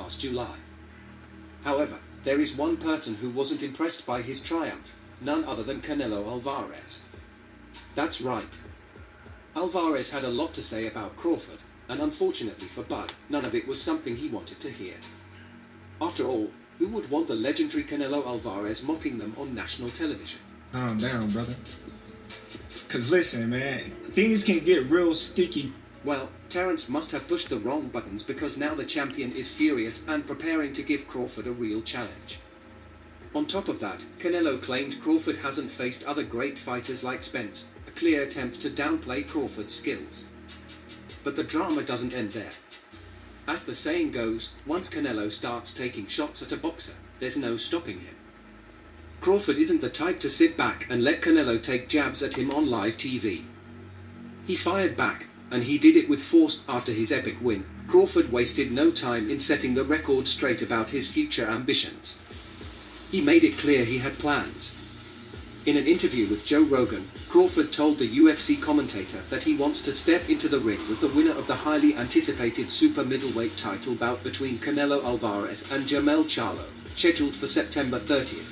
last July. However, there is one person who wasn't impressed by his triumph, none other than Canelo Alvarez. That's right. Alvarez had a lot to say about Crawford, and unfortunately for Bud, none of it was something he wanted to hear. After all, who would want the legendary Canelo Alvarez mocking them on national television? Calm down, brother. Cause listen, man, things can get real sticky. Well, Terence must have pushed the wrong buttons because now the champion is furious and preparing to give Crawford a real challenge. On top of that, Canelo claimed Crawford hasn't faced other great fighters like Spence, a clear attempt to downplay Crawford's skills. But the drama doesn't end there. As the saying goes, once Canelo starts taking shots at a boxer, there's no stopping him. Crawford isn't the type to sit back and let Canelo take jabs at him on live TV. He fired back, and he did it with force. After his epic win, Crawford wasted no time in setting the record straight about his future ambitions. He made it clear he had plans. In an interview with Joe Rogan, Crawford told the UFC commentator that he wants to step into the ring with the winner of the highly anticipated super middleweight title bout between Canelo Alvarez and Jermell Charlo, scheduled for September 30th.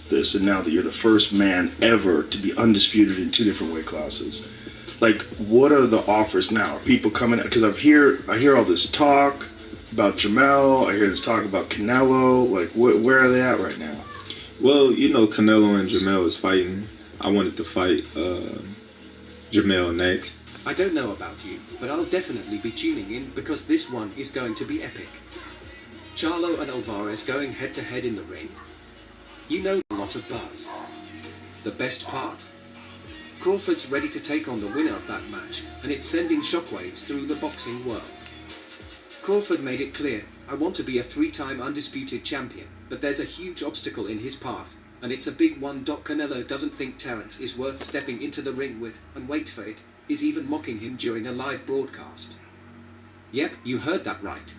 This, and now that you're the first man ever to be undisputed in 2 different weight classes. Like, what are the offers now? Are people coming? Because I hear all this talk about Jermell. I hear this talk about Canelo. Like, where are they at right now? Well, you know, Canelo and Jermell is fighting. I wanted to fight Jermell next. I don't know about you, but I'll definitely be tuning in because this one is going to be epic. Charlo and Alvarez going head to head in the ring. You know, a lot of buzz. The best part? Crawford's ready to take on the winner of that match, and it's sending shockwaves through the boxing world. Crawford made it clear, I want to be a 3-time undisputed champion, but there's a huge obstacle in his path, and it's a big one. Canelo doesn't think Terence is worth stepping into the ring with, and wait for it, is even mocking him during a live broadcast. Yep, you heard that right.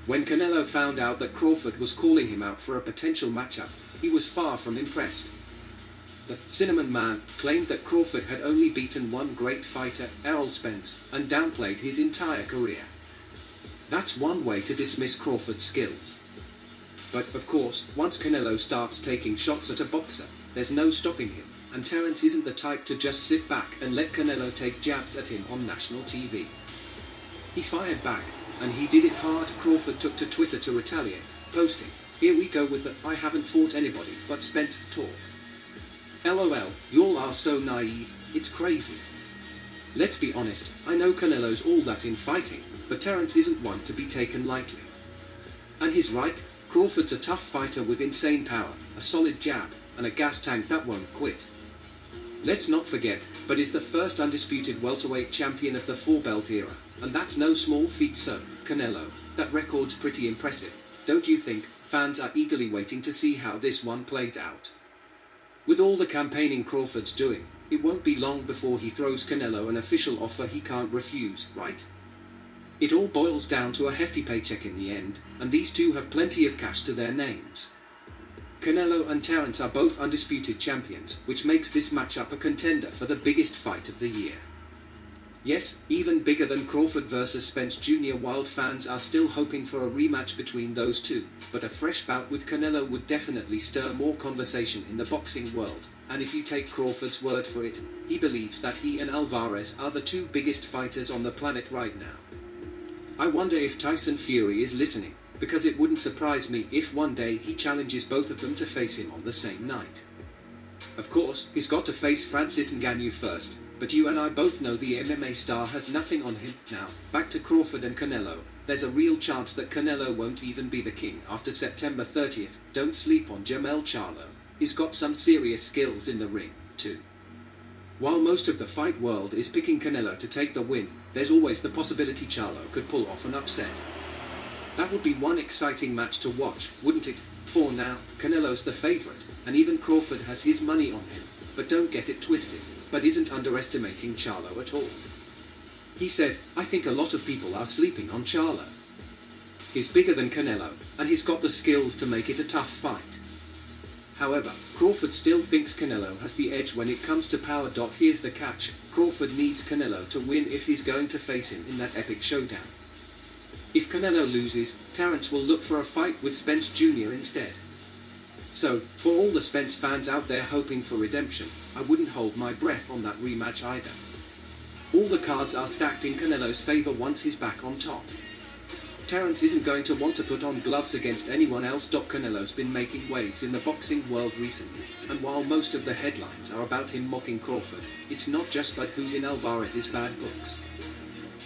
When Canelo found out that Crawford was calling him out for a potential matchup, he was far from impressed. The Cinnamon Man claimed that Crawford had only beaten one great fighter, Errol Spence, and downplayed his entire career. That's one way to dismiss Crawford's skills. But, of course, once Canelo starts taking shots at a boxer, there's no stopping him, and Terence isn't the type to just sit back and let Canelo take jabs at him on national TV. He fired back, and he did it hard. Crawford took to Twitter to retaliate, posting, "Here we go with the 'I haven't fought anybody but Spence' talk. LOL, y'all are so naive, it's crazy. Let's be honest, I know Canelo's all that in fighting, but Terence isn't one to be taken lightly." And he's right, Crawford's a tough fighter with insane power, a solid jab, and a gas tank that won't quit. Let's not forget, Bud is the first undisputed welterweight champion of the 4-belt era, and that's no small feat. So, Canelo, that record's pretty impressive, don't you think? Fans are eagerly waiting to see how this one plays out. With all the campaigning Crawford's doing, it won't be long before he throws Canelo an official offer he can't refuse, right? It all boils down to a hefty paycheck in the end, and these two have plenty of cash to their names. Canelo and Terence are both undisputed champions, which makes this matchup a contender for the biggest fight of the year. Yes, even bigger than Crawford vs Spence Jr. Wild fans are still hoping for a rematch between those two, but a fresh bout with Canelo would definitely stir more conversation in the boxing world, and if you take Crawford's word for it, he believes that he and Alvarez are the 2 biggest fighters on the planet right now. I wonder if Tyson Fury is listening, because it wouldn't surprise me if one day he challenges both of them to face him on the same night. Of course, he's got to face Francis Ngannou first, but you and I both know the MMA star has nothing on him. Now, back to Crawford and Canelo. There's a real chance that Canelo won't even be the king after September 30th. Don't sleep on Jermell Charlo. He's got some serious skills in the ring, too. While most of the fight world is picking Canelo to take the win, there's always the possibility Charlo could pull off an upset. That would be one exciting match to watch, wouldn't it? For now, Canelo's the favorite, and even Crawford has his money on him. But don't get it twisted, Bud isn't underestimating Charlo at all. He said, "I think a lot of people are sleeping on Charlo. He's bigger than Canelo, and he's got the skills to make it a tough fight." However, Crawford still thinks Canelo has the edge when it comes to power. Here's the catch, Crawford needs Canelo to win if he's going to face him in that epic showdown. If Canelo loses, Terence will look for a fight with Spence Jr. instead. So, for all the Spence fans out there hoping for redemption, I wouldn't hold my breath on that rematch either. All the cards are stacked in Canelo's favor once he's back on top. Terence isn't going to want to put on gloves against anyone else. Canelo's been making waves in the boxing world recently, and while most of the headlines are about him mocking Crawford, it's not just about who's in Alvarez's bad books.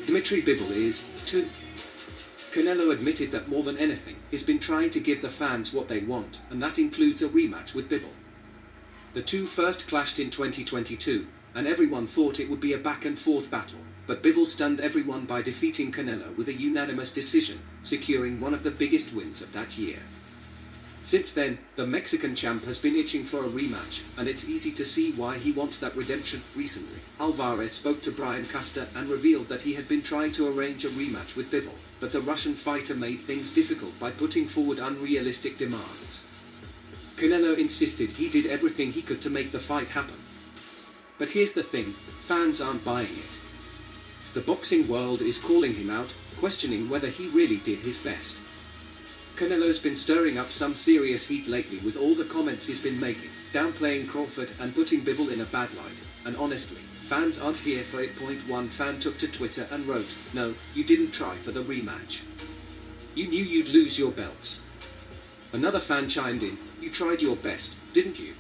Dimitri Bivol is, too. Canelo admitted that more than anything, he's been trying to give the fans what they want, and that includes a rematch with Bivol. The two first clashed in 2022, and everyone thought it would be a back-and-forth battle, but Bivol stunned everyone by defeating Canelo with a unanimous decision, securing one of the biggest wins of that year. Since then, the Mexican champ has been itching for a rematch, and it's easy to see why he wants that redemption. Recently, Alvarez spoke to Brian Custer and revealed that he had been trying to arrange a rematch with Bivol, but the Russian fighter made things difficult by putting forward unrealistic demands. Canelo insisted he did everything he could to make the fight happen. But here's the thing, fans aren't buying it. The boxing world is calling him out, questioning whether he really did his best. Canelo's been stirring up some serious heat lately with all the comments he's been making, downplaying Crawford and putting Bivol in a bad light, and honestly, fans aren't here for it. One fan took to Twitter and wrote, "No, you didn't try for the rematch. You knew you'd lose your belts." Another fan chimed in, "You tried your best, didn't you?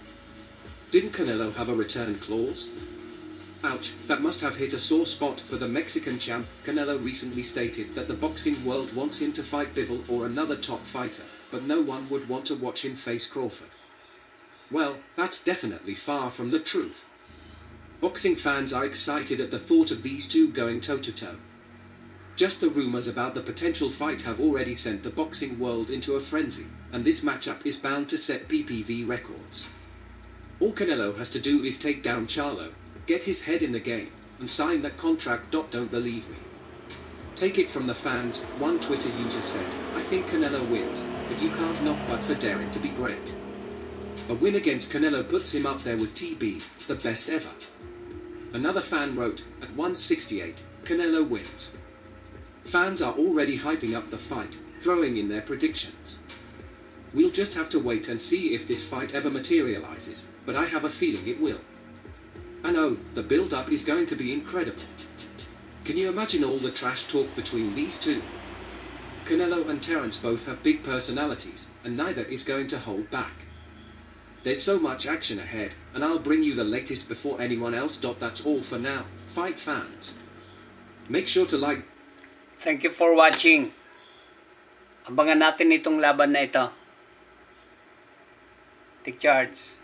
Didn't Canelo have a return clause?" Ouch, that must have hit a sore spot for the Mexican champ. Canelo recently stated that the boxing world wants him to fight Bivol or another top fighter, but no one would want to watch him face Crawford. Well, that's definitely far from the truth. Boxing fans are excited at the thought of these two going toe-to-toe. Just the rumors about the potential fight have already sent the boxing world into a frenzy, and this matchup is bound to set PPV records. All Canelo has to do is take down Charlo, get his head in the game, and sign that contract. Don't believe me? Take it from the fans. One Twitter user said, "I think Canelo wins, but you can't knock Bud for daring to be great. A win against Canelo puts him up there with TB, the best ever." Another fan wrote, "At 168, Canelo wins." Fans are already hyping up the fight, throwing in their predictions. We'll just have to wait and see if this fight ever materializes, but I have a feeling it will. I know, the build-up is going to be incredible. Can you imagine all the trash talk between these two? Canelo and Terence both have big personalities, and neither is going to hold back. There's so much action ahead, and I'll bring you the latest before anyone else. That's all for now, fight fans. Make sure to like. Thank you for watching. Abangan natin itong laban na ito. Take charge.